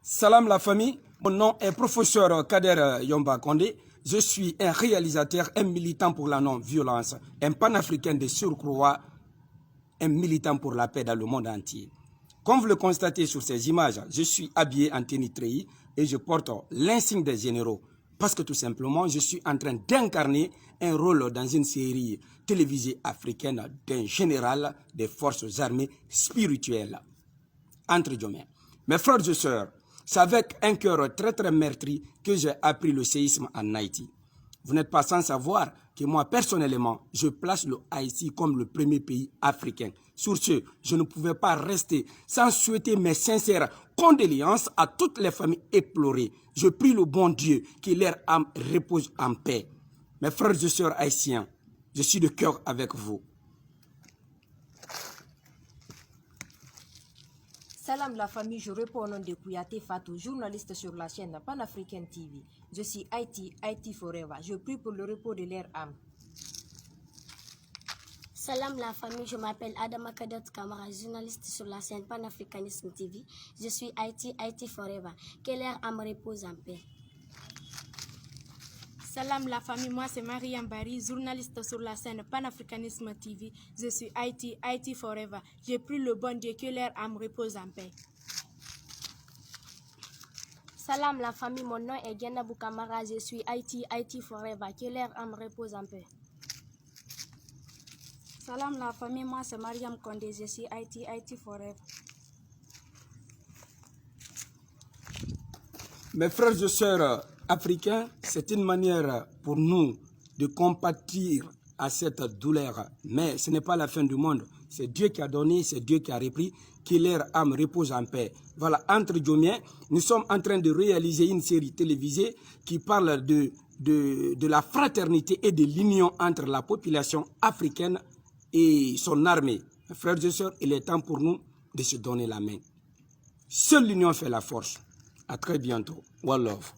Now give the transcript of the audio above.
Salam la famille, mon nom est professeur Kader Yomba Kondé. Je suis un réalisateur, un militant pour la non-violence, un panafricain de surcroît, un militant pour la paix dans le monde entier. Comme vous le constatez sur ces images, je suis habillé en tenue treillis et je porte l'insigne des généraux. Parce que tout simplement, je suis en train d'incarner un rôle dans une série télévisée africaine d'un général des forces armées spirituelles. Entre guillemets. Mes frères et sœurs, c'est avec un cœur très meurtri que j'ai appris le séisme en Haïti. Vous n'êtes pas sans savoir que moi, personnellement, je place le Haïti comme le premier pays africain. Sur ce, je ne pouvais pas rester sans souhaiter mes sincères condoléances à toutes les familles éplorées. Je prie le bon Dieu que leur âme repose en paix. Mes frères et sœurs haïtiens, je suis de cœur avec vous. Salam la famille, je réponds au nom de Kouyaté Fatou, journaliste sur la chaîne Pan-Africaine TV. Je suis Haïti Forever. Je prie pour le repos de leur âme. Salam la famille, je m'appelle Adama Kadet Kamara, journaliste sur la chaîne Pan-Africanisme TV. Je suis Haïti Forever. Que leur âme repose en paix. Salam la famille, moi c'est Mariam Bari, journaliste sur la scène Panafricanisme TV. Je suis Haïti Forever. J'ai pris le bon Dieu que leur âme repose en paix. Salam la famille, mon nom est Genabou Kamara, je suis Haïti Forever. Que leur âme repose en paix. Salam la famille, moi c'est Mariam Kondé, je suis Haïti Forever. Mes frères et sœurs africains, c'est une manière pour nous de compatir à cette douleur. Mais ce n'est pas la fin du monde. C'est Dieu qui a donné, c'est Dieu qui a repris, que leur âme repose en paix. Voilà, entre guillemets, nous sommes en train de réaliser une série télévisée qui parle de la fraternité et de l'union entre la population africaine et son armée. Mes frères et sœurs, il est temps pour nous de se donner la main. Seule l'union fait la force. À très bientôt. One love.